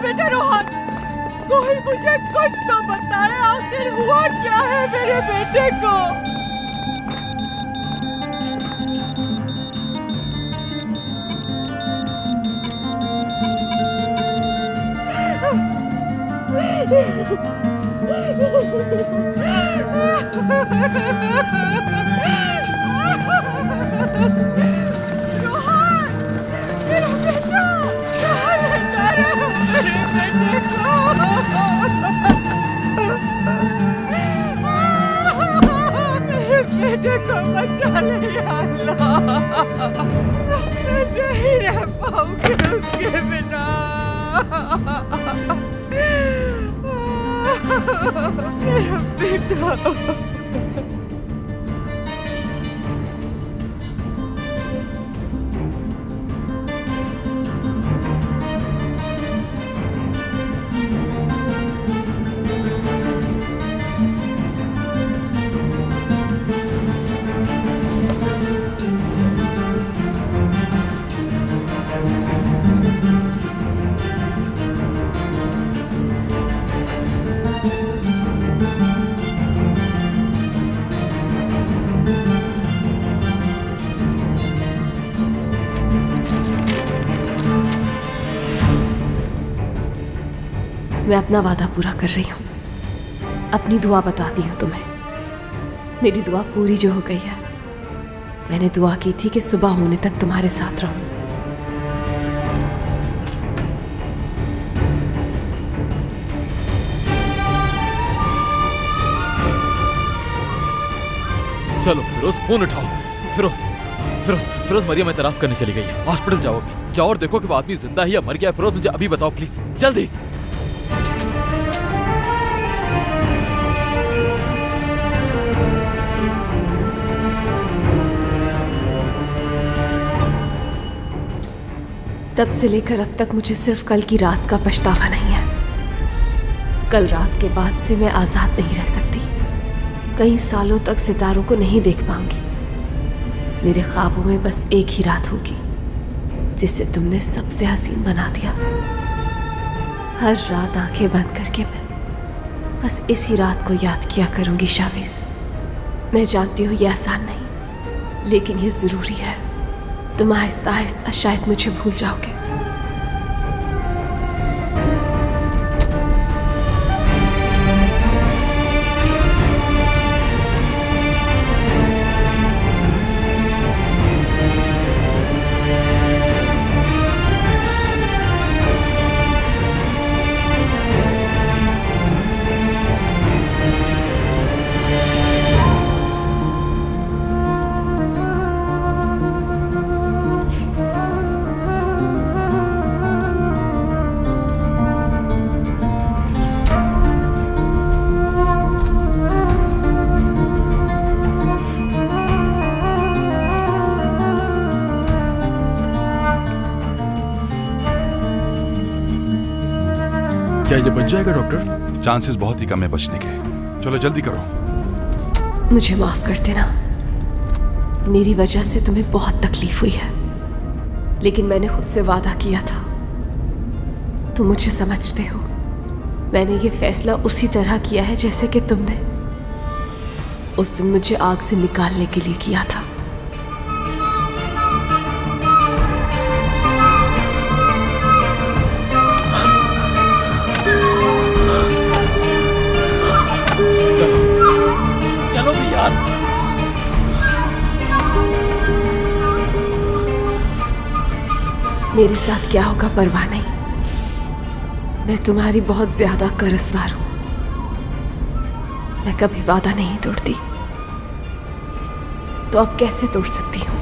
बेटा रोहन, कोई मुझे कुछ तो बताए, आखिर हुआ क्या है मेरे बेटे को? रोहन, मेरा बेटा, कहाँ ले जा रहे हो मेरे बेटे को? मेरे बेटे को बचा ले या अल्लाह, मैं नहीं रह पाऊंगी उसके बिना। मेरा बेटा। मैं अपना वादा पूरा कर रही हूँ, अपनी दुआ बताती हूँ तुम्हें। मेरी दुआ पूरी जो हो गई है। मैंने दुआ की थी कि सुबह होने तक तुम्हारे साथ रहूं। चलो फिरोज, फोन उठाओ। फिरोज फिरोज फिरोज, मरियम एतराफ करने चली गई है। हॉस्पिटल जाओ, अभी जाओ और देखो कि वो आदमी जिंदा है या मर गया है। फिरोज, मुझे अभी बताओ प्लीज, जल्दी। तब से लेकर अब तक मुझे सिर्फ कल की रात का पछतावा नहीं है। कल रात के बाद से मैं आजाद नहीं रह सकती। कई सालों तक सितारों को नहीं देख पाऊंगी। मेरे ख्वाबों में बस एक ही रात होगी जिसे तुमने सबसे हसीन बना दिया। हर रात आंखें बंद करके मैं बस इसी रात को याद किया करूंगी शावीज। मैं जानती हूँ ये आसान नहीं, लेकिन ये जरूरी है। तुम आहिस्ता आहिस्ता शायद मुझे भूल जाओगे। क्या ये बच जाएगा डॉक्टर? चांसेस बहुत ही कम है बचने के। चलो जल्दी करो। मुझे माफ कर देना, मेरी वजह से तुम्हें बहुत तकलीफ हुई है, लेकिन मैंने खुद से वादा किया था। तुम मुझे समझते हो। मैंने ये फैसला उसी तरह किया है जैसे कि तुमने उस दिन मुझे आग से निकालने के लिए किया था। मेरे साथ क्या होगा परवाह नहीं। मैं तुम्हारी बहुत ज्यादा कर्जदार हूं। मैं कभी वादा नहीं तोड़ती, तो अब कैसे तोड़ सकती हूँ?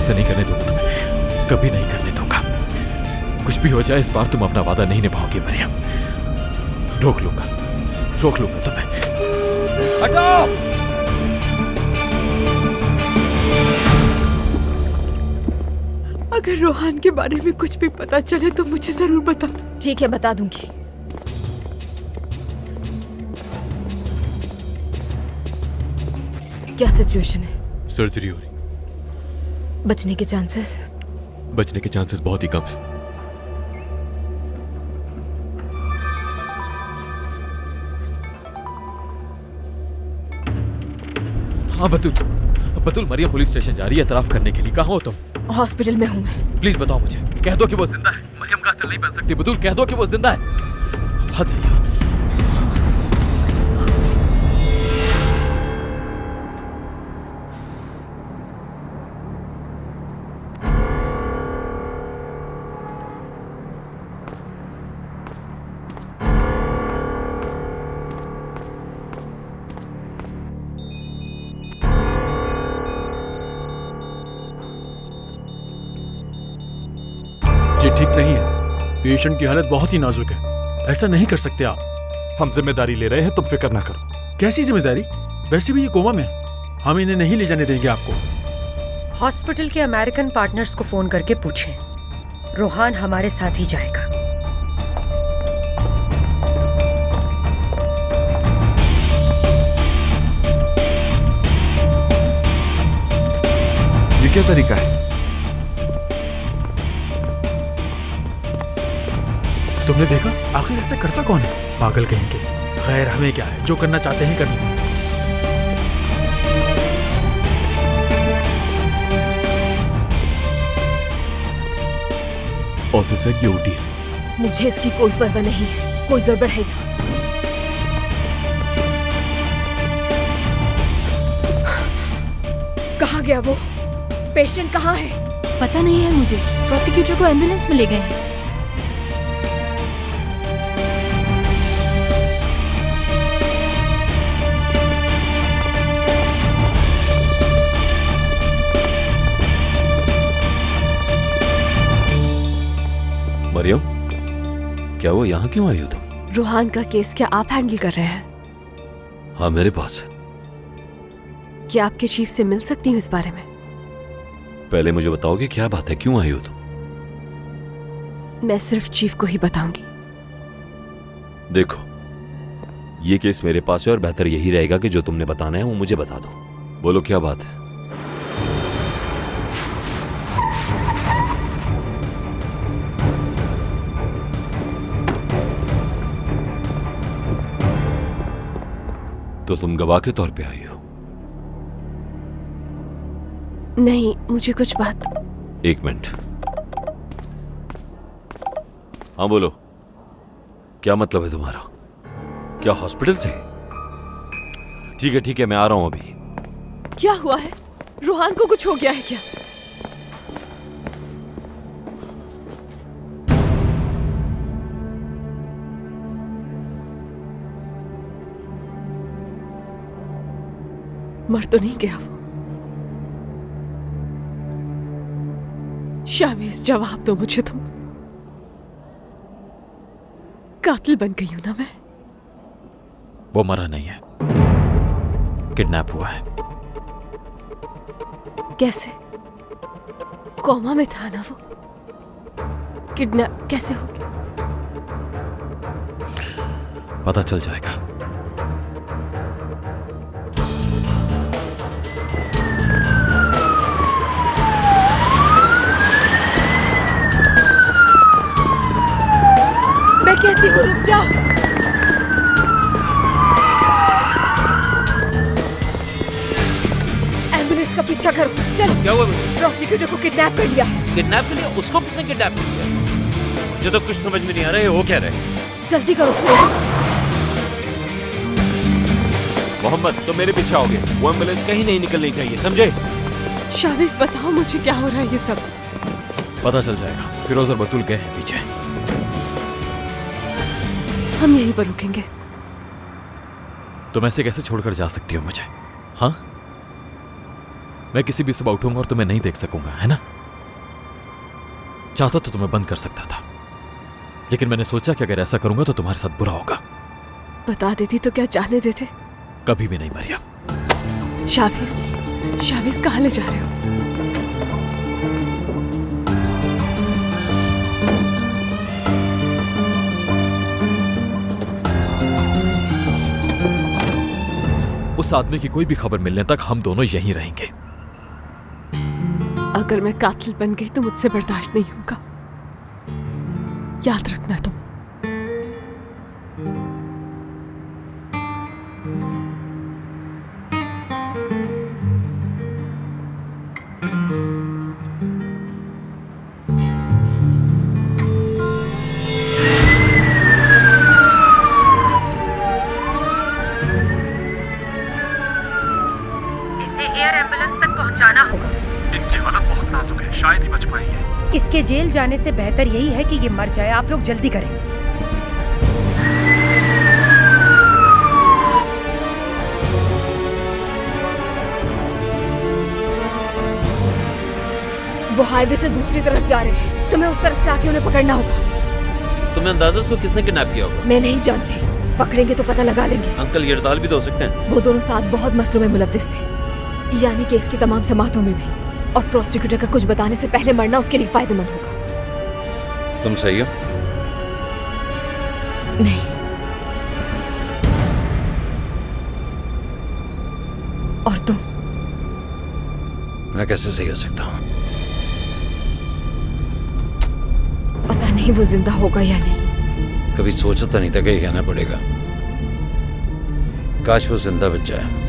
ऐसा नहीं करने दूंगा तुम्हें, कभी नहीं करने दूंगा। कुछ भी हो जाए इस बार तुम अपना वादा नहीं निभाओगी मरियम। रोक लूंगा तुम्हें। हटाओ! अगर रोहान के बारे में कुछ भी पता चले तो मुझे जरूर बताना। ठीक है, बता दूंगी। क्या सिचुएशन है? सर्जरी हो रही। बचने के चांसेस? बचने के चांसेस बहुत ही कम है। हाँ बतूल मरियम पुलिस स्टेशन जा रही है एतराफ करने के लिए। कहाँ हो तुम? हॉस्पिटल में हूं मैं। प्लीज बताओ मुझे, कह दो कि वो जिंदा है। मरियम कातिल नहीं बन सकती। बतूल कह दो कि वो जिंदा है। हद है यार। ये ठीक नहीं है। पेशेंट की हालत बहुत ही नाजुक है। ऐसा नहीं कर सकते आप। हम जिम्मेदारी ले रहे हैं, तुम फिक्र ना करो। कैसी जिम्मेदारी? वैसे भी ये कोमा में है। हम इन्हें नहीं ले जाने देंगे आपको। हॉस्पिटल के अमेरिकन पार्टनर्स को फोन करके पूछें, रोहान हमारे साथ ही जाएगा। ये क्या तरीका है? तुमने देखा? आखिर ऐसा करता कौन है? पागल कहेंगे। खैर, हमें क्या है, जो करना चाहते हैं कर लो। ऑफिसर, ये ओटी है। मुझे इसकी कोई परवाह नहीं है। कोई गड़बड़ है यहाँ। कहाँ गया वो? पेशेंट कहाँ है? पता नहीं है मुझे। प्रोसिक्यूटर को एम्बुलेंस में ले गए हैं। मरियम, क्या वो यहाँ क्यों आई हो तुम? रोहान का केस क्या आप हैंडल कर रहे हैं? हाँ, मेरे पास है। क्या आपके चीफ से मिल सकती हूँ इस बारे में? पहले मुझे बताओगे क्या बात है, क्यों आई हो तुम? मैं सिर्फ चीफ को ही बताऊंगी। देखो, ये केस मेरे पास है और बेहतर यही रहेगा कि जो तुमने बताना है वो मुझे बता दो। बोलो क्या बात है? तो तुम गवाह के तौर पे आई हो? नहीं, मुझे कुछ बात। एक मिनट। हाँ बोलो, क्या मतलब है तुम्हारा? क्या हॉस्पिटल से? ठीक है, मैं आ रहा हूं अभी। क्या हुआ है? रोहान को कुछ हो गया है क्या? मर तो नहीं गया वो? शावीज, जवाब दो मुझे तुम। कातिल बन गई हूं ना मैं? वो मरा नहीं है, किडनैप हुआ है। कैसे? कोमा में था ना वो? किडनैप कैसे हो गया? पता चल जाएगा। मैं कहती हूँ रुक जाओ। एम्बुलेंस का पीछा करो, चलो। क्या हुआ? प्रोसिक्यूटर को किडनैप कर लिया है। किडनैप कर लिया? उसको किसने किडनैप कर लिया? मुझे तो कुछ समझ में नहीं आ रहा है, वो कह रहे। जल्दी करो। मोहम्मद, तुम मेरे पीछे आओगे। वो एम्बुलेंस कहीं नहीं निकलनी चाहिए, समझे? शावीज, बताओ मुझे क्या हो रहा है ये सब? पता चल जाएगा। फिरोज और बतूल गए हैं पीछे। हम यहीं पर रुकेंगे। तुम ऐसे कैसे छोड़कर जा सकती हो मुझे? हाँ, मैं किसी भी सुबह उठूंगा और तुम्हें नहीं देख सकूंगा, है ना? चाहता तो तुम्हें बंद कर सकता था, लेकिन मैंने सोचा कि अगर ऐसा करूंगा तो तुम्हारे साथ बुरा होगा। बता देती तो क्या जाने देते? कभी भी नहीं मरियम। शाविज कहाँ ले जा रहे हो? उस आदमी की कोई भी खबर मिलने तक हम दोनों यहीं रहेंगे। अगर मैं कातिल बन गई तो मुझसे बर्दाश्त नहीं होगा, याद रखना तुम। इसे एयर एम्बुलेंस तक पहुंचाना होगा। इनकी हालत बहुत नाजुक है, शायद ही बच पाएंगे। इसके जेल जाने से बेहतर यही है कि ये मर जाए। आप लोग जल्दी करें। वो हाईवे से दूसरी तरफ जा रहे हैं, तुम्हें उस तरफ से आके उन्हें पकड़ना होगा। तुम्हें अंदाजा उसको किसने किडनैप किया होगा? मैं नहीं जानती, पकड़ेंगे तो पता लगा लेंगे। अंकल गिरदाल भी तो हो सकते हैं। वो दोनों साथ बहुत मसलों में मुलव्विस थे, यानी केस की तमाम समातों में भी। और प्रोसिक्यूटर का कुछ बताने से पहले मरना उसके लिए फायदेमंद होगा। तुम सही हो? नहीं, और तुम? मैं कैसे सही हो सकता हूँ? पता नहीं वो जिंदा होगा या नहीं। कभी सोचा तो नहीं था कि ये कहना पड़ेगा। काश वो जिंदा बच जाए।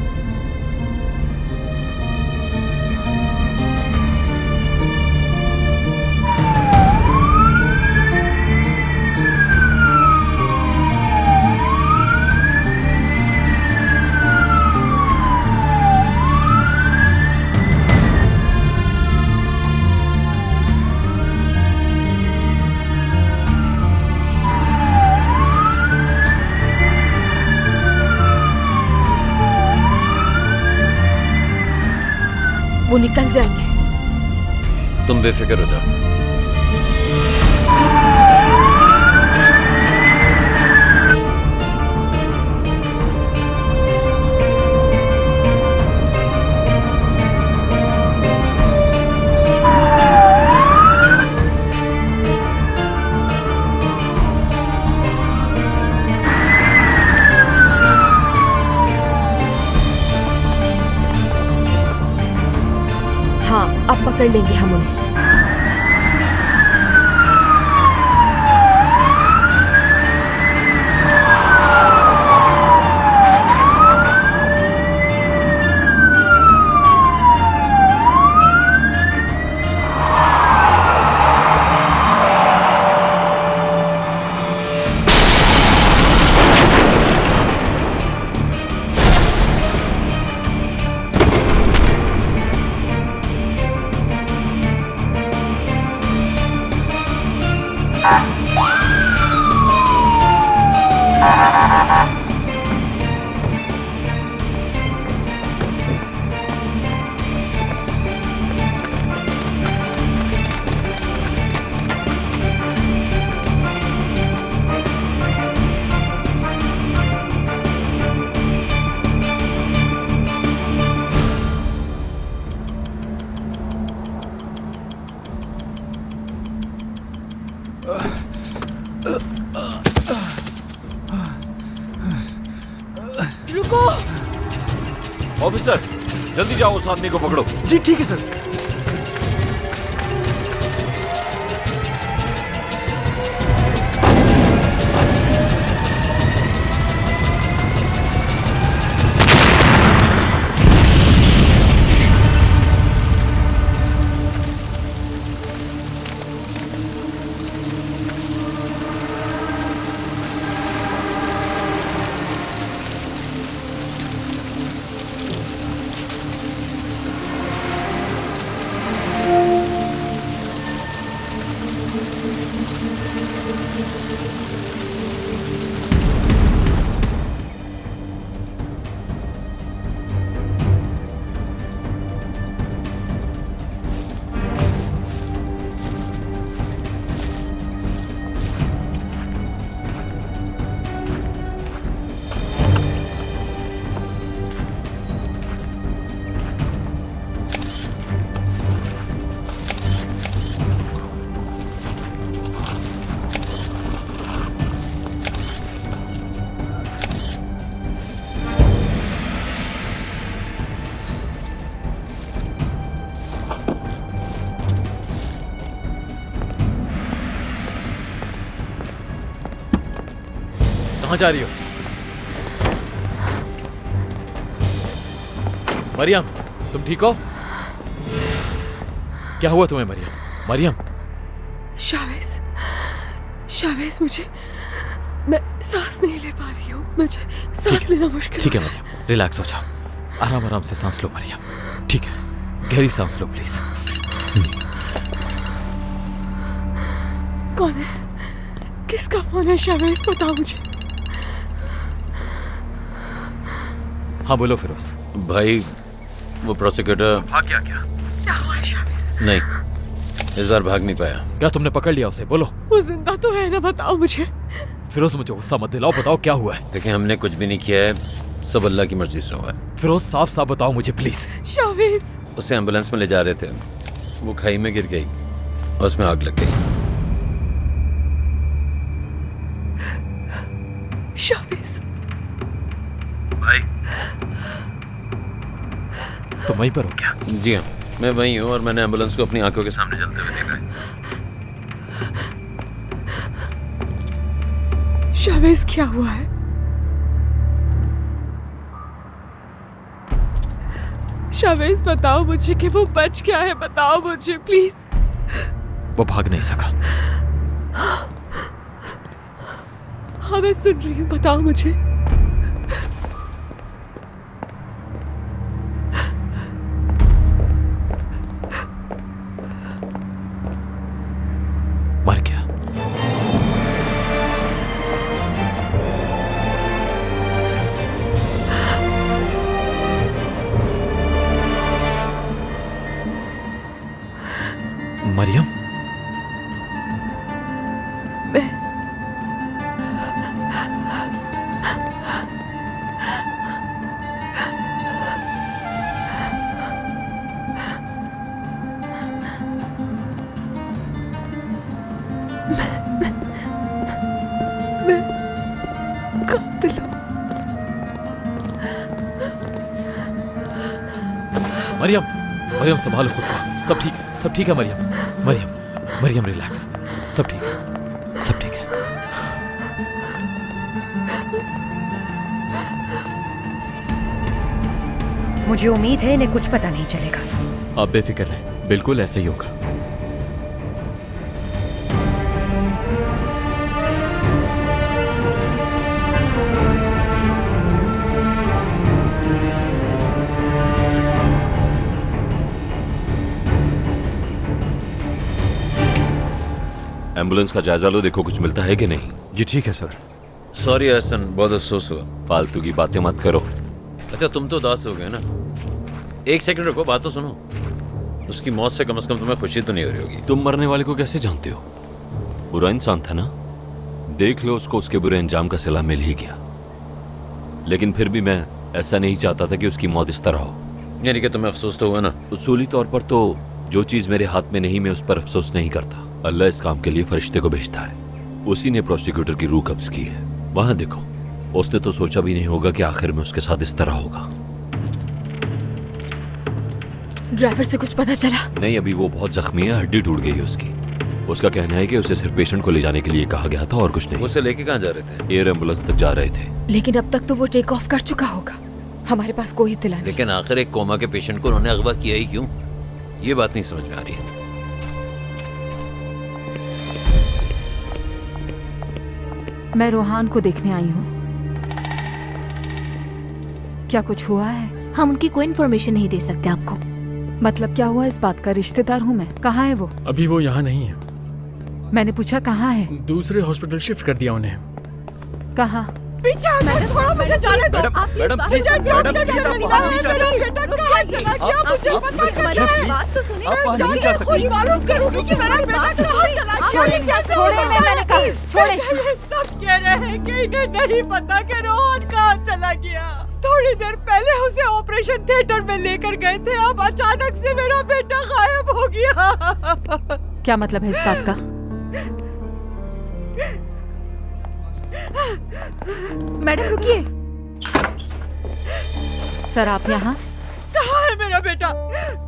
वो निकल जाएंगे। तुम बेफिक्र हो जाओ। हाँ, अब पकड़ लेंगे हम उन्हें। रुको। ऑफिसर, जल्दी जाओ, उस आदमी को पकड़ो। जी ठीक है सर। कहाँ जा रही हो? मरियम, तुम ठीक हो? क्या हुआ तुम्हें मरियम? मरियम, शावेज, शावेज, मैं सांस नहीं ले पा रही हूँ। मुझे सांस लेना मुश्किल। ठीक है मरियम, रिलैक्स हो जाओ, आराम आराम से सांस लो मरियम। ठीक है, गहरी सांस लो प्लीज। कौन है? किसका फोन है शावेज? बताओ मुझे। हाँ बोलो फिरोज। भाई वो प्रोसिक्यूटर भाग गया क्या? क्या हुआ शावेज? नहीं, इस बार भाग नहीं पाया। क्या तुमने पकड़ लिया उसे? बोलो। वो जिंदा तो है ना? बताओ मुझे। फिरोज मुझे गुस्सा मत दिलाओ, बताओ क्या हुआ है? देखिए हमने कुछ भी नहीं किया है, सब अल्लाह की मर्जी से हुआ है। फिरोज साफ साफ बताओ मुझे प्लीज। शावेज, उसे एम्बुलेंस में ले जा रहे थे, वो खाई में गिर गई और उसमें आग लग गई। शावेज भाई तुम वहीं पर हो क्या? जी हाँ, मैं वहीं हूँ और मैंने एम्बुलेंस को अपनी आंखों के सामने चलते हुए देखा है। शावेज क्या हुआ है? शावेज बताओ मुझे कि वो बच गया है। बताओ मुझे प्लीज। वो भाग नहीं सका। हाँ मैं सुन रही हूँ, बताओ मुझे। मर गया। मरियम, मरियम, मरियम संभालो खुद को। सब ठीक है, सब ठीक है मरियम। मरियम, मरियम रिलैक्स, सब ठीक है, सब ठीक है। मुझे उम्मीद है इन्हें कुछ पता नहीं चलेगा। आप बेफिक्र रहें, बिल्कुल ऐसा ही होगा। एम्बुलेंस का जायजा लो, देखो कुछ मिलता है कि नहीं। जी ठीक है सर। सॉरी एहसन, बहुत अफसोस हुआ। फालतू की बातें मत करो। अच्छा तुम तो उदास हो गए ना, एक सेकंड रुको, बात तो सुनो। उसकी मौत से कम तुम्हें खुशी तो नहीं हो रही होगी। तुम मरने वाले को कैसे जानते हो? बुरा इंसान था ना, देख लो उसको उसके बुरे अंजाम का सिला मिल ही गया। लेकिन फिर भी मैं ऐसा नहीं चाहता था कि उसकी मौत इस तरह हो। यानी कि तुम्हें अफसोस तो हुआ ना? उसूली तौर पर तो जो चीज मेरे हाथ में नहीं, मैं उस पर अफसोस नहीं करता। अल्लाह इस काम के लिए फरिश्ते को भेजता है, उसी ने प्रोसिक्यूटर की रूह कब्ज की है। वहां देखो, उसने तो सोचा भी नहीं होगा कि आखिर में उसके साथ इस तरह होगा। ड्राइवर से कुछ पता चला? नहीं, अभी वो बहुत जख्मी है, हड्डी टूट गई है उसकी। उसका कहना है कि उसे सिर्फ पेशेंट को ले जाने के लिए कहा गया था और कुछ नहीं। उसे लेके कहाँ जा रहे थे? एयर एम्बुलेंस तक जा रहे थे। लेकिन अब तक तो वो टेक ऑफ कर चुका होगा, हमारे पास कोई इत्तला नहीं। लेकिन आखिर एक कोमा के पेशेंट को उन्होंने अगवा किया ही क्यों? ये बात नहीं समझ में आ रही है। मैं रोहान को देखने आई हूँ। क्या कुछ हुआ है? हम उनकी कोई इन्फॉर्मेशन नहीं दे सकते आपको। मतलब क्या हुआ इस बात का? रिश्तेदार हूँ मैं। कहाँ है वो? अभी वो यहाँ नहीं है। मैंने पूछा कहाँ है? दूसरे हॉस्पिटल शिफ्ट कर दिया उन्हें। कहाँ? पीछे मैडम, थोड़ा मुझे जाने दो। मैडम प्लीज, मैडम प्लीज, आप बाहर नहीं जा सकते। बेटा कहाँ चला गया? मुझे पता चला है। बात तो सुनिए। आप बाहर नहीं जा सकते। कोई मालूम करूंगी कि मेरा बेटा कहाँ चला गया। छोड़िए, कैसे छोड़िए, होगा? मैंने कहा, छोड़िए। ये सब कह रहे हैं कि इन्हें नहीं पता कि रोहन कहाँ चला गया। थोड़ी देर पहले उसे ऑपरेशन थिएटर में लेकर गए थे, अब अचानक से मेरा बेटा गायब हो गया। क्या मतलब है इस बात का? मैडम रुकिए। सर आप यहाँ? कहाँ है मेरा बेटा?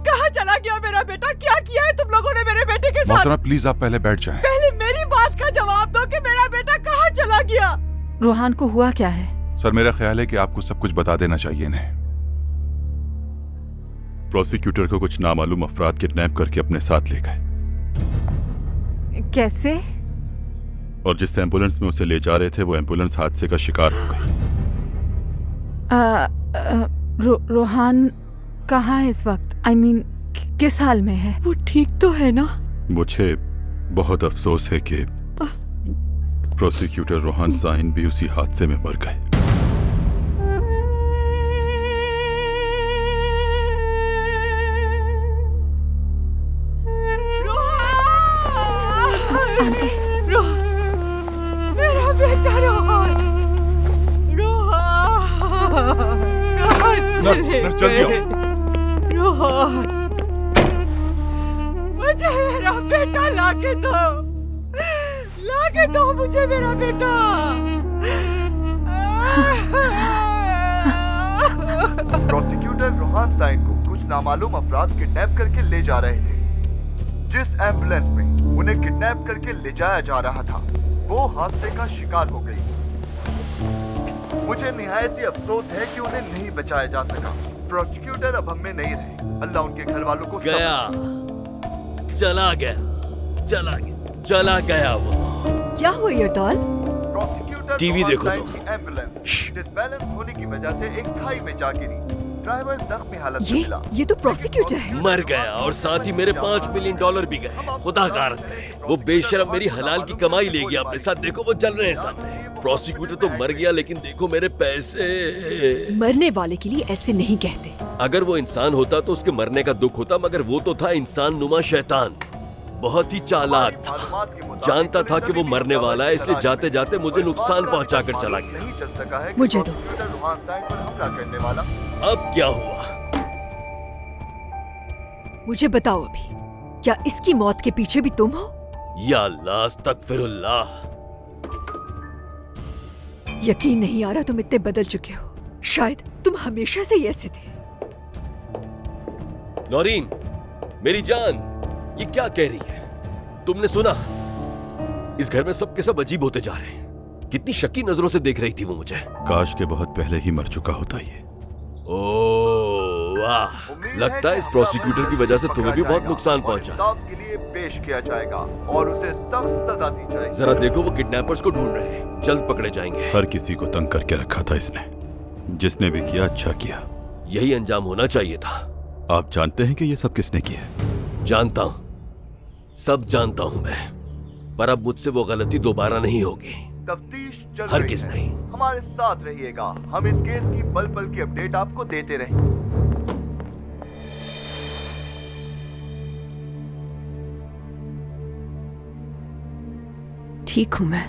कहाँ चला गया मेरा बेटा? क्या किया है तुम लोगों ने मेरे बेटे के साथ? मोहतरमा प्लीज आप पहले बैठ जाएं। पहले मेरी बात का जवाब दो कि मेरा बेटा कहाँ चला गया। रोहान को हुआ क्या है? सर मेरा ख्याल है कि आपको सब कुछ बता देना चाहिए इन्हें। प्रोसिक्यूटर को कुछ नामालूम अफराद किडनैप करके अपने साथ ले गए कैसे? और जिस एम्बुलेंस में उसे ले जा रहे थे वो एम्बुलेंस हादसे का शिकार हो गई। रोहान कहाँ है इस वक्त? I mean, किस हाल में है? वो ठीक तो है ना? मुझे बहुत अफसोस है कि प्रोसिक्यूटर रोहान साइन भी उसी हादसे में मर गए। आंटी, मेरा बेटा रोहान, नर्स जल्दी आओ। रोहान, मुझे मेरा बेटा लाके दो मुझे मेरा बेटा। प्रोसिक्यूटर रोहान साइन को कुछ नामालूम अफराद किडनैप करके ले जा रहे थे। जिस एम्बुलेंस में उन्हें किडनैप करके ले जाया जा रहा था वो हादसे का शिकार हो गई। मुझे निहायत ही अफसोस है कि उन्हें नहीं बचाया जा सका। प्रोसिक्यूटर अब हम में नहीं रहे। अल्लाह उनके घर वालों को गया, चला गया वो। क्या हुआ ये डॉल? प्रोसिक्यूटर टीवी देखो तो। एम्बुलेंस डिसबैलेंस होने की वजह से एक खाई में जा गिरी। ड्राइवर जख्मी हालत में मिला। ये तो प्रोसिक्यूटर है। मर गया और साथ ही मेरे $5 मिलियन भी गए। खुदा गारत करे, वो बेशरम मेरी हलाल की कमाई ले गया अपने साथ। देखो वो चल रहे हैं सामने। प्रोसिक्यूटर तो मर गया लेकिन देखो मेरे पैसे। मरने वाले के लिए ऐसे नहीं कहते। अगर वो इंसान होता तो उसके मरने का दुख होता, मगर वो तो था इंसान नुमा शैतान। बहुत ही चालाक था, जानता था कि वो मरने वाला है, इसलिए जाते जाते मुझे नुकसान पहुंचा कर चला गया। मुझे दो। अब क्या हुआ? मुझे बताओ अभी, क्या इसकी मौत के पीछे भी तुम हो? या अल्लाह, अस्तगफिरुल्लाह। यकीन नहीं आ रहा तुम इतने बदल चुके हो। शायद तुम हमेशा से ही ऐसे थे। नौरीन, मेरी जान, ये क्या कह रही है? तुमने सुना? इस घर में सब के सब अजीब होते जा रहे हैं। कितनी शक्की नजरों से देख रही थी वो मुझे। काश के बहुत पहले ही मर चुका होता ये। ओह वाह, लगता है इस प्रोसिक्यूटर की वजह से तुम्हें भी बहुत नुकसान पहुंचा। के लिए पेश किया जाएगा और उसे सख्त सजा दी जाएगी। जरा देखो, वो किडनैपर्स को ढूंढ रहे हैं, जल्द पकड़े जाएंगे। हर किसी को तंग करके रखा था इसने। जिसने भी किया अच्छा किया। यही अंजाम होना चाहिए था। आप जानते हैं कि ये सब किसने किया? जानता हूं, सब जानता हूं मैं, पर अब मुझसे वो गलती दोबारा नहीं होगी। तफ्तीश चल हर रही किस है। नहीं। हमारे साथ रहिएगा, हम इस केस की पल पल की अपडेट आपको देते रहेंगे। ठीक हूं मैं।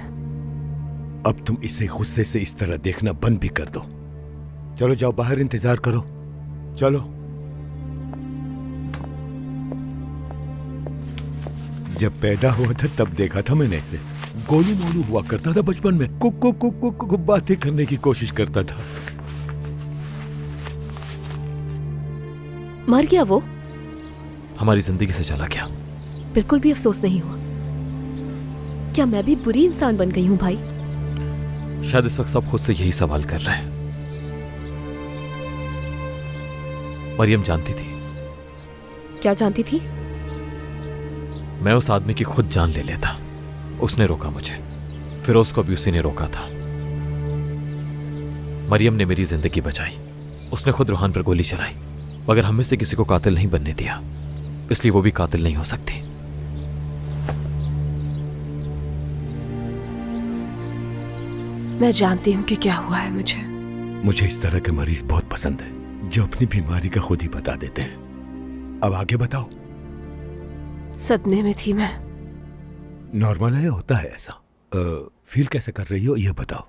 अब तुम इसे गुस्से से इस तरह देखना बंद भी कर दो। चलो जाओ बाहर इंतजार करो। चलो। जब पैदा हुआ था तब देखा था मैंने इसे। गोलू मोलू हुआ करता था बचपन में। कुक बातें करने की कोशिश करता था। मर गया वो? हमारी जिंदगी से चला गया। बिल्कुल भी अफसोस नहीं हुआ? क्या मैं भी बुरी इंसान बन गई हूं भाई? शायद इस वक्त सब खुद से यही सवाल कर रहे हैं। मरियम जानती थी। क्या जानती थी? मैं उस आदमी की खुद जान ले लेता। उसने रोका मुझे, फिरोज को भी उसी ने रोका था। मरियम ने मेरी जिंदगी बचाई। उसने खुद रूहान पर गोली चलाई, मगर हम में से किसी को कातिल नहीं बनने दिया, इसलिए वो भी कातिल नहीं हो सकती। मैं जानती हूं कि क्या हुआ है मुझे। मुझे इस तरह के मरीज बहुत पसंद है जो अपनी बीमारी का खुद ही बता देते हैं। अब आगे बताओ। सदमे में थी मैं। नॉर्मल है, होता है ऐसा। फील कैसे कर रही हो ये बताओ।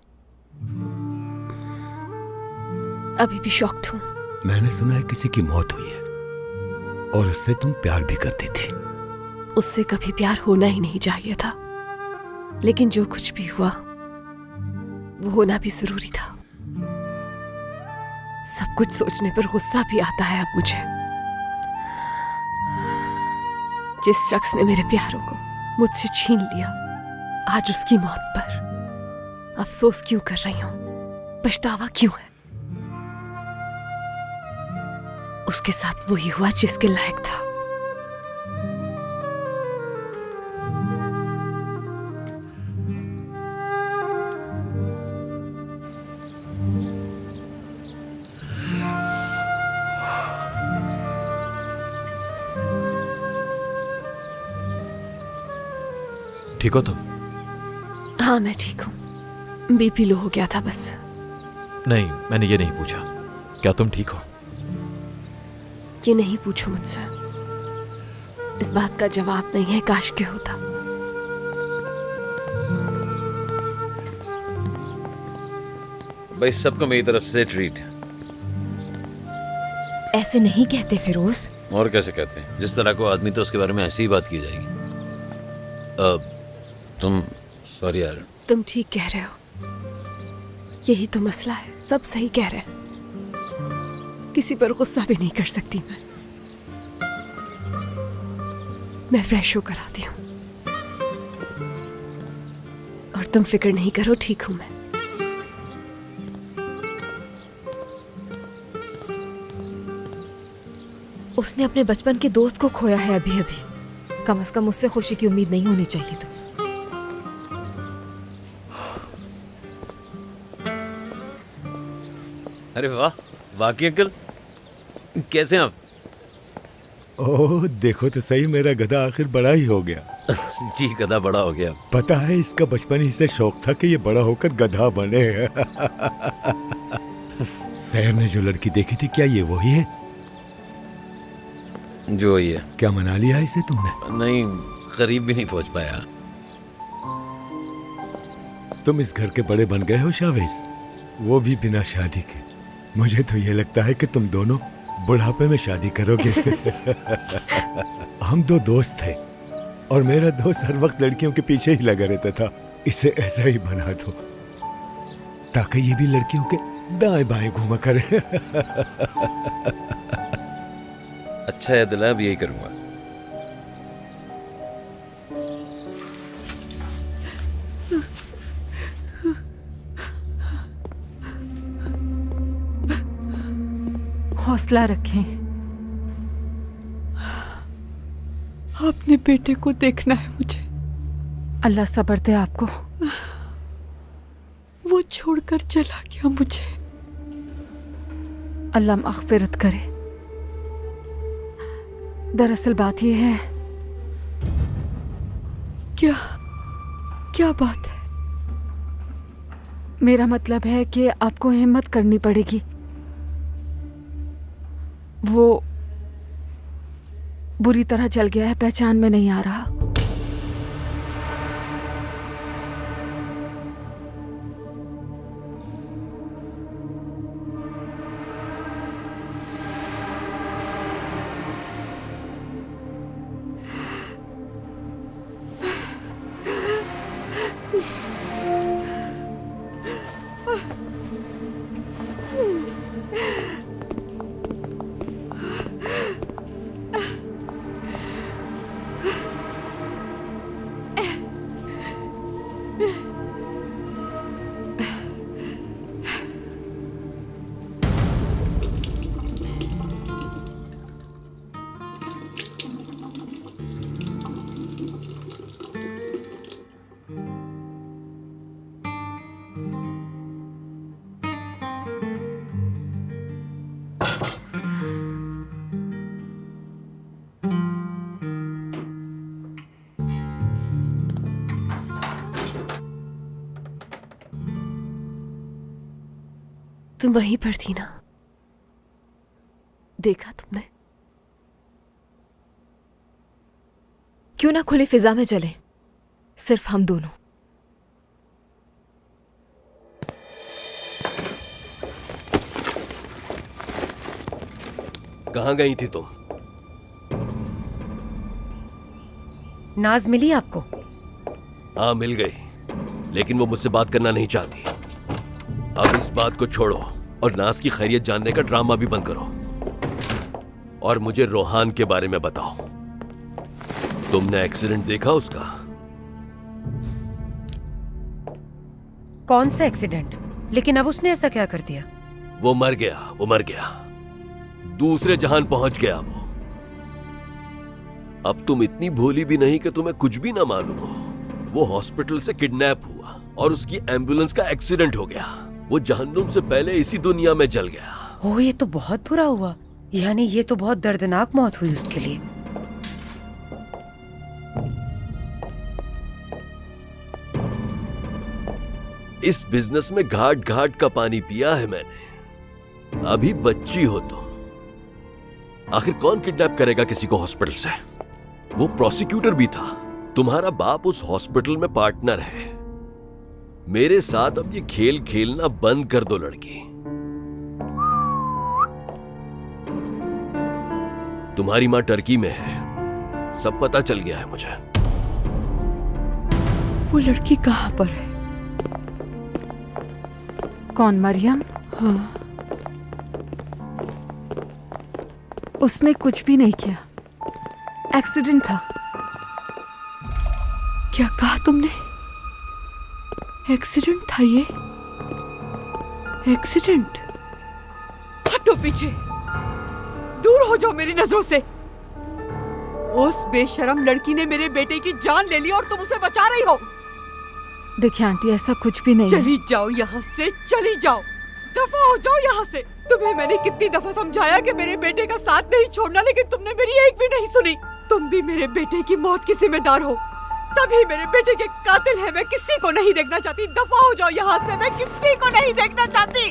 अभी भी शॉक्ड हूं। मैंने सुना है किसी की मौत हुई है और उससे तुम प्यार भी करती थी। उससे कभी प्यार होना ही नहीं चाहिए था, लेकिन जो कुछ भी हुआ वो होना भी जरूरी था। सब कुछ सोचने पर गुस्सा भी आता है अब मुझे। जिस शख्स ने मेरे प्यारों को मुझसे छीन लिया, आज उसकी मौत पर अफसोस क्यों कर रही हूं? पछतावा क्यों है? उसके साथ वही हुआ जिसके लायक था। ठीक हो तुम? हाँ, मैं ठीक हूँ। बीपी लो हो गया था बस। नहीं, मैंने ये नहीं पूछा। क्या तुम ठीक हो? ये नहीं पूछो मुझसे। इस बात का जवाब नहीं है, काश के होता। भाई सबको मेरी तरफ से ट्रीट। ऐसे नहीं कहते फिरोज। और कैसे कहते हैं? जिस तरह को आदमी तो उसके बारे में ऐसी ही बात की जाएगी। तुम सॉरी यार। तुम ठीक कह रहे हो। यही तो मसला है, सब सही कह रहे हैं। किसी पर गुस्सा भी नहीं कर सकती मैं फ्रेश होकर आती हूँ। और तुम फिक्र नहीं करो, ठीक हूं मैं। उसने अपने बचपन के दोस्त को खोया है अभी अभी। कम से कम उससे खुशी की उम्मीद नहीं होनी चाहिए। तो अरे वाह, वाकई अंकल कैसे हैं आप? ओह, देखो तो सही, मेरा गधा आखिर बड़ा ही हो गया। जी, गधा बड़ा हो गया। पता है, इसका बचपन ही से शौक था कि ये बड़ा होकर गधा बने। शहर ने जो लड़की देखी थी, क्या ये वही है? जो ही है। क्या मना लिया इसे तुमने? नहीं, करीब भी नहीं पहुंच पाया। तुम इस घर के बड़े बन गए हो शावेज, वो भी बिना शादी के। मुझे तो ये लगता है कि तुम दोनों बुढ़ापे में शादी करोगे। हम दो दोस्त थे और मेरा दोस्त हर वक्त लड़कियों के पीछे ही लगा रहता था। इसे ऐसा ही बना दो ताकि ये भी लड़कियों के दाएं बाएं घूमा करे। अच्छा है दिला, अब यही करूंगा। हौसला रखें। अपने बेटे को देखना है मुझे। अल्लाह सब्र दे आपको। वो छोड़कर चला गया मुझे। अल्लाह मग़फ़िरत करे। दरअसल बात यह है। क्या बात है? मेरा मतलब है कि आपको हिम्मत करनी पड़ेगी। वो बुरी तरह जल गया है, पहचान में नहीं आ रहा। तुम वहीं पर थी ना? देखा तुमने? क्यों ना खुली फिजा में चले, सिर्फ हम दोनों। कहाँ गई थी तुम? नाज मिली आपको? हाँ, मिल गई, लेकिन वो मुझसे बात करना नहीं चाहती। अब इस बात को छोड़ो और नाज की खैरियत जानने का ड्रामा भी बंद करो और मुझे रोहान के बारे में बताओ। तुमने एक्सीडेंट देखा उसका? कौन सा एक्सीडेंट? लेकिन अब उसने ऐसा क्या कर दिया? वो मर गया। दूसरे जहान पहुंच गया वो। अब तुम इतनी भोली भी नहीं कि तुम्हें कुछ भी ना मालूम हो। वो हॉस्पिटल से किडनैप हुआ और उसकी एम्बुलेंस का एक्सीडेंट हो गया। वो जहन्नुम से पहले इसी दुनिया में जल गया। ओह, ये तो बहुत बुरा हुआ। यानी ये तो बहुत दर्दनाक मौत हुई उसके लिए। इस बिजनेस में घाट घाट का पानी पिया है मैंने। अभी बच्ची हो तो आखिर कौन किडनैप करेगा किसी को हॉस्पिटल से? वो प्रोसिक्यूटर भी था। तुम्हारा बाप उस हॉस्पिटल में पार्टनर है। मेरे साथ अब ये खेल खेलना बंद कर दो लड़की। तुम्हारी मां टर्की में है, सब पता चल गया है मुझे। वो लड़की कहाँ पर है? कौन, मरियम? हाँ। उसने कुछ भी नहीं किया, एक्सीडेंट था। क्या कहा तुमने? एक्सीडेंट था ये? एक्सीडेंट? हटो पीछे, दूर हो जाओ मेरी नजरों से। उस बेशरम लड़की ने मेरे बेटे की जान ले ली और तुम उसे बचा रही हो। देखिए आंटी, ऐसा कुछ भी नहीं। चली जाओ यहाँ से, चली जाओ, दफा हो जाओ यहाँ से। तुम्हें मैंने कितनी दफा समझाया कि मेरे बेटे का साथ नहीं छोड़ना, लेकिन तुमने मेरी एक भी नहीं सुनी। तुम भी मेरे बेटे की मौत की जिम्मेदार हो। सभी मेरे बेटे के कातिल हैं। मैं किसी को नहीं देखना चाहती। दफा हो जाओ यहाँ से, मैं किसी को नहीं देखना चाहती।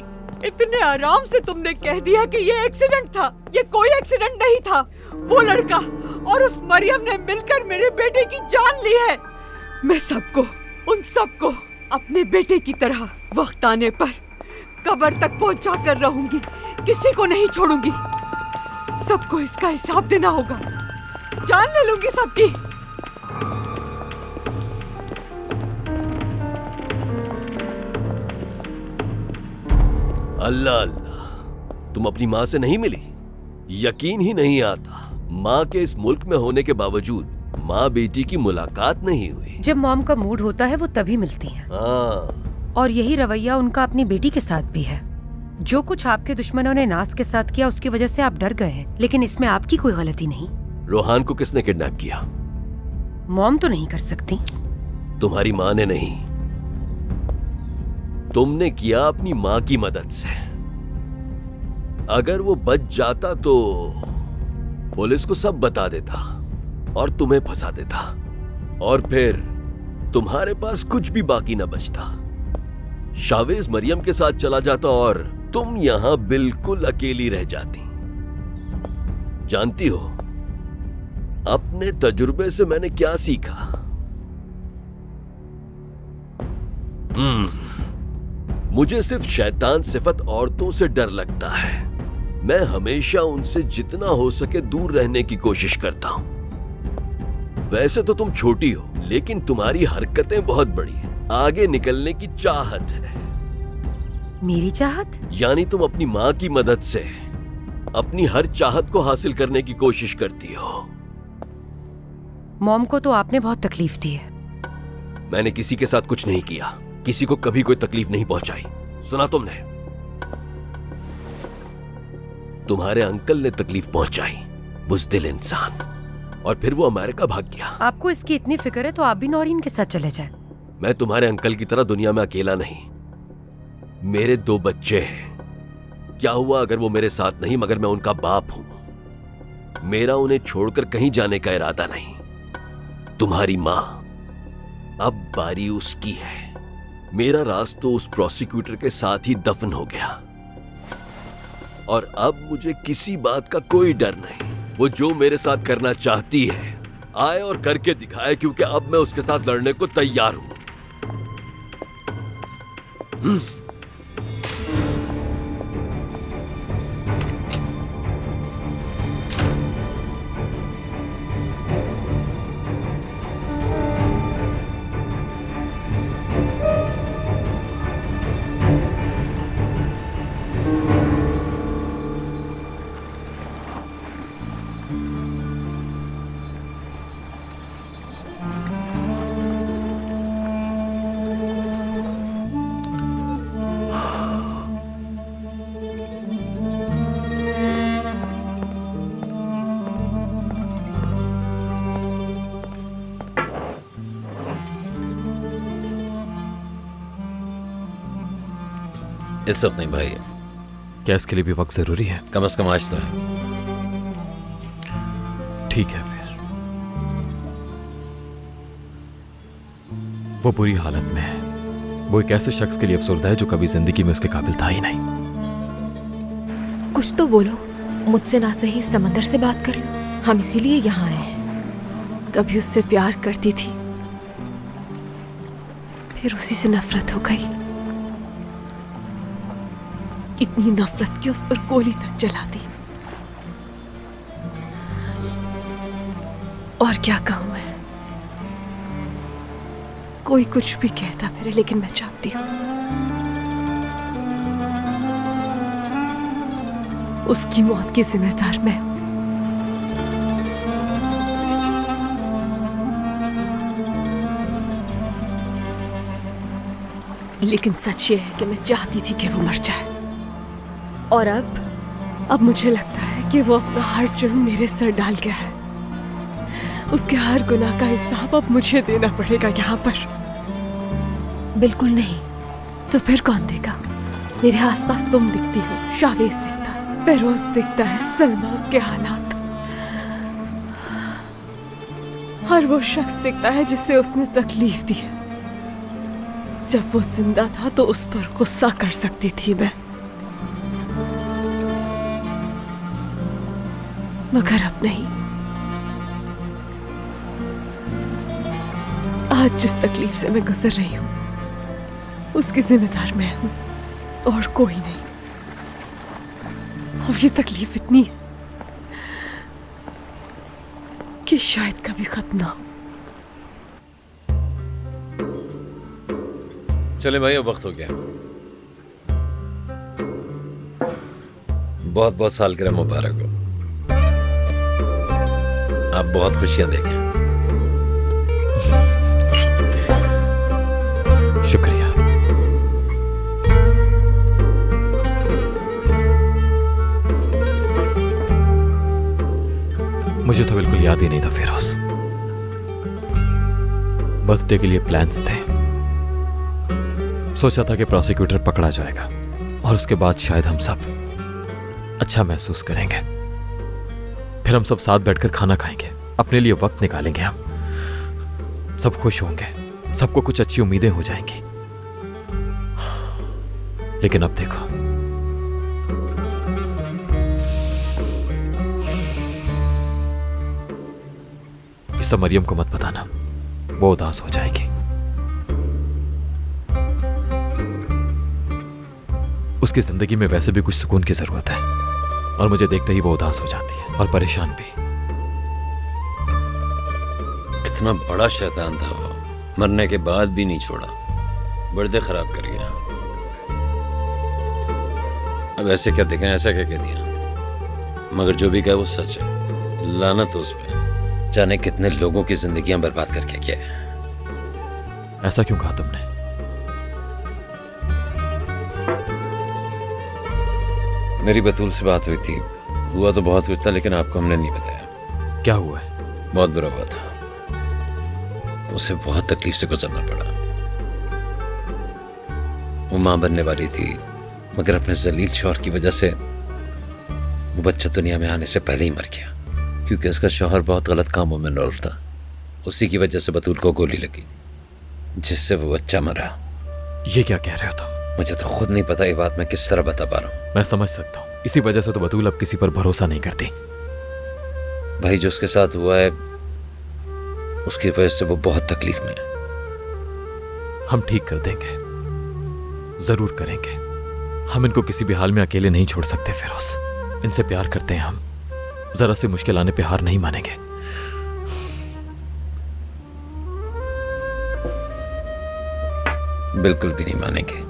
इतने आराम से तुमने कह दिया कि ये एक्सीडेंट था। ये कोई एक्सीडेंट नहीं था। वो लड़का और उस मरियम ने मिलकर मेरे बेटे की जान ली है। मैं सबको, उन सबको अपने बेटे की तरह वक्त आने पर कब्र तक पहुंचा कर रहूंगी। किसी को नहीं छोड़ूंगी। सबको इसका हिसाब देना होगा। जान ले लूंगी सबकी। अल्लाह अल्लाह, तुम अपनी माँ से नहीं मिली? यकीन ही नहीं आता, माँ के इस मुल्क में होने के बावजूद माँ बेटी की मुलाकात नहीं हुई। जब मॉम का मूड होता है वो तभी मिलती हैं। हाँ। और यही रवैया उनका अपनी बेटी के साथ भी है। जो कुछ आपके दुश्मनों ने नाज के साथ किया उसकी वजह से आप डर गए हैं, लेकिन इसमें आपकी कोई गलती नहीं। रोहान को किसने किडनैप किया? मॉम तो नहीं कर सकती। तुम्हारी माँ ने नहीं, तुमने किया अपनी माँ की मदद से। अगर वो बच जाता तो पुलिस को सब बता देता और तुम्हें फंसा देता, और फिर तुम्हारे पास कुछ भी बाकी न बचता। शावेज मरियम के साथ चला जाता और तुम यहां बिल्कुल अकेली रह जाती। जानती हो, अपने तजुर्बे से मैंने क्या सीखा? मुझे सिर्फ शैतान सिफत औरतों से डर लगता है। मैं हमेशा उनसे जितना हो सके दूर रहने की कोशिश करता हूं। वैसे तो तुम छोटी हो, लेकिन तुम्हारी हरकतें बहुत बड़ी हैं। आगे निकलने की चाहत है। मेरी चाहत? यानी तुम अपनी माँ की मदद से अपनी हर चाहत को हासिल करने की कोशिश करती हो। मॉम को तो आपने बहुत तकलीफ दी है। मैंने किसी के साथ कुछ नहीं किया, किसी को कभी कोई तकलीफ नहीं पहुंचाई। सुना तुमने? तुम्हारे अंकल ने तकलीफ पहुंचाई, बुज़दिल इंसान, और फिर वो अमेरिका भाग गया। आपको इसकी इतनी फिक्र है तो आप भी नौरीन के साथ चले जाएं। मैं तुम्हारे अंकल की तरह दुनिया में अकेला नहीं। मेरे 2 बच्चे हैं। क्या हुआ अगर वो मेरे साथ नहीं, मगर मैं उनका बाप हूं। मेरा उन्हें छोड़कर कहीं जाने का इरादा नहीं। तुम्हारी मां, अब बारी उसकी है। मेरा राज तो उस प्रोसिक्यूटर के साथ ही दफन हो गया, और अब मुझे किसी बात का कोई डर नहीं। वो जो मेरे साथ करना चाहती है आए और करके दिखाए, क्योंकि अब मैं उसके साथ लड़ने को तैयार हूं। इस वक्त नहीं भाई, क्या इसके लिए भी वक्त जरूरी है? कम से कम आज तो है। ठीक है फिर। वो बुरी हालत में है। वो एक ऐसे शख्स के लिए अफसरदा है जो कभी जिंदगी में उसके काबिल था ही नहीं। कुछ तो बोलो, मुझसे ना सही समंदर से बात कर लो। हम इसीलिए यहाँ आए हैं। कभी उससे प्यार करती थी, फिर उसी से नफरत हो गई। इतनी नफरत कि उस पर गोली तक जला दी। और क्या कहूं मैं, कोई कुछ भी कहता फिरे, लेकिन मैं जानती हूं उसकी मौत की जिम्मेदार मैं हूं। लेकिन सच ये है कि मैं चाहती थी कि वो मर जाए। और अब मुझे लगता है कि वो अपना हर जुर्म मेरे सर डाल गया है। उसके हर गुनाह का हिसाब अब मुझे देना पड़ेगा यहाँ पर। बिल्कुल नहीं। तो फिर कौन देगा? मेरे आसपास तुम दिखती हो, शावेज दिखता है, फेरोज दिखता है, सलमा, उसके हालात, और वो शख्स दिखता है जिससे उसने तकलीफ दी है। जब वो जिंदा था तो उस पर गुस्सा कर सकती थी मैं, मगर अब नहीं। आज जिस तकलीफ से मैं गुजर रही हूं उसकी जिम्मेदार मैं हूं और कोई नहीं। और ये तकलीफ इतनी है कि शायद कभी खत्म ना हो। चले भाई, अब वक्त हो गया। बहुत बहुत साल के मुबारक हो। आप बहुत खुशियां देंगे। शुक्रिया। मुझे तो बिल्कुल याद ही नहीं था फिरोज। बर्थडे के लिए प्लान्स थे। सोचा था कि प्रोसिक्यूटर पकड़ा जाएगा और उसके बाद शायद हम सब अच्छा महसूस करेंगे। फिर हम सब साथ बैठकर खाना खाएंगे, अपने लिए वक्त निकालेंगे। हम सब खुश होंगे, सबको कुछ अच्छी उम्मीदें हो जाएंगी। लेकिन अब देखो, इस सब मरियम को मत बताना, वो उदास हो जाएगी। उसकी जिंदगी में वैसे भी कुछ सुकून की जरूरत है और मुझे देखते ही वो उदास हो जाती है और परेशान भी। कितना बड़ा शैतान था वो, मरने के बाद भी नहीं छोड़ा, बर्दे खराब कर गया। अब ऐसे क्या देखें, ऐसा क्या कह दिया, मगर जो भी कहा वो सच है। लानत उस पे, जाने कितने लोगों की जिंदगियां बर्बाद करके क्या है। ऐसा क्यों कहा तुमने? मेरी बतूल से बात हुई थी, हुआ तो बहुत कुछ था, लेकिन आपको हमने नहीं बताया। क्या हुआ है? बहुत बुरा हुआ था, उसे बहुत तकलीफ से गुजरना पड़ा। वो मां बनने वाली थी, मगर अपने जलील शौहर की वजह से वो बच्चा दुनिया में आने से पहले ही मर गया, क्योंकि उसका शौहर बहुत गलत कामों में इन्वॉल्व था। उसी की वजह से बतूल को गोली लगी, जिससे वो बच्चा मरा। ये क्या कह रहे हो तुम? मुझे तो खुद नहीं पता ये बात मैं किस तरह बता पा रहा हूँ। मैं समझ सकता हूँ, इसी वजह से तो बतूल अब किसी पर भरोसा नहीं करती। भाई, जो उसके साथ हुआ है उसकी वजह से वो बहुत तकलीफ में है। हम ठीक कर देंगे, जरूर करेंगे। हम इनको किसी भी हाल में अकेले नहीं छोड़ सकते फिरोज। इनसे प्यार करते हैं हम, जरा सी मुश्किल आने पे हार नहीं मानेंगे। बिल्कुल भी नहीं मानेंगे,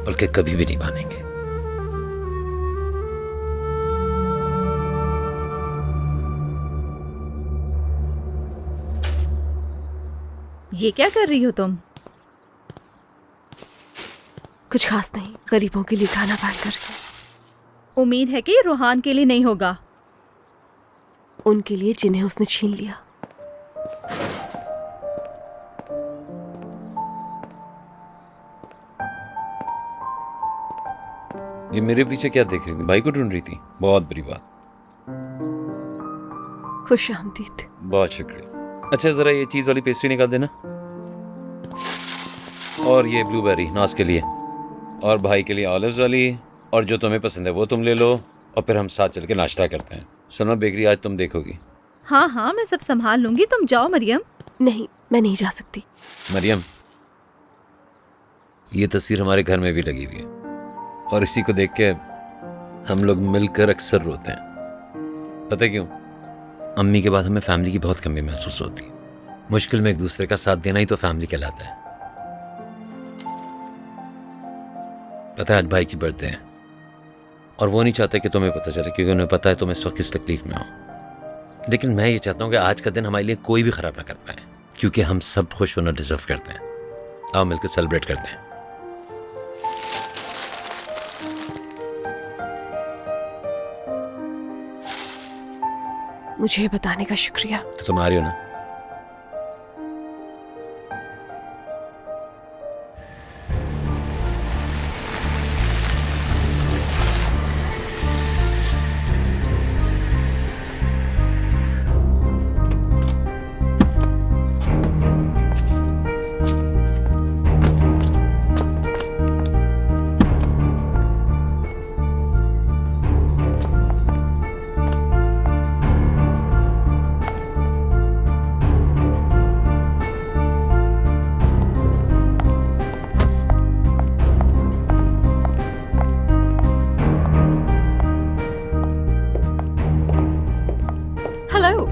बल्कि कभी भी नहीं मानेंगे। ये क्या कर रही हो तुम? कुछ खास नहीं, गरीबों के लिए खाना पैक कर। उम्मीद है कि रूहान के लिए नहीं होगा। उनके लिए जिन्हें उसने छीन लिया। ये मेरे पीछे क्या देख रही थी? भाई को ढूंढ रही थी? बहुत बुरी बात। खुश आमदीद। बहुत शुक्रिया। अच्छा जरा ये चीज वाली पेस्ट्री निकाल देना, और ये ब्लूबेरी नाज के लिए, और भाई के लिए ऑलिव्स वाली, और जो तुम्हें पसंद है वो तुम ले लो, और फिर हम साथ चल के नाश्ता करते हैं। सलमा बेकरी आज तुम देखोगी। हाँ हाँ मैं सब संभाल लूंगी, तुम जाओ मरियम। नहीं, मैं नहीं जा सकती। मरियम, ये तस्वीर हमारे घर में भी लगी हुई है, और इसी को देख के हम लोग मिलकर अक्सर रोते हैं। पता है क्यों? अम्मी के बाद हमें फैमिली की बहुत कमी महसूस होती है। मुश्किल में एक दूसरे का साथ देना ही तो फैमिली कहलाता है। पता है आज भाई की बर्थडे है, और वो नहीं चाहते कि तुम्हें पता चले, क्योंकि उन्हें पता है तुम इस वक्त किस तकलीफ में हो। लेकिन मैं ये चाहता हूँ कि आज का दिन हमारे लिए कोई भी खराब ना कर पाए, क्योंकि हम सब खुश होना डिजर्व करते हैं। आओ मिलकर सेलिब्रेट करते हैं। मुझे बताने का शुक्रिया। तो तुम आ रही हो ना?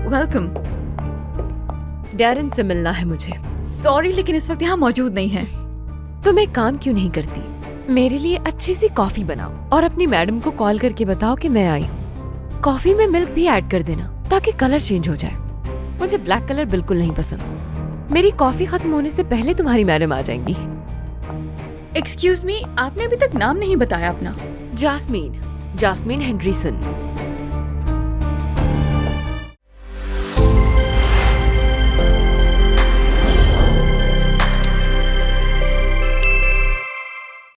वेलकम। डैरन से मिलना है मुझे। सॉरी लेकिन इस वक्त यहाँ मौजूद नहीं है। तुम एक काम क्यों नहीं करती, मेरे लिए अच्छी सी कॉफी बनाओ और अपनी मैडम को कॉल करके बताओ कि मैं आई हूँ। कॉफी में मिल्क भी ऐड कर देना ताकि कलर चेंज हो जाए। मुझे ब्लैक कलर बिल्कुल नहीं पसंद। मेरी कॉफी खत्म होने से पहले तुम्हारी मैडम आ जाएंगी। एक्सक्यूज मी, आपने अभी तक नाम नहीं बताया अपना। Jasmine, Jasmine हेनरिसन।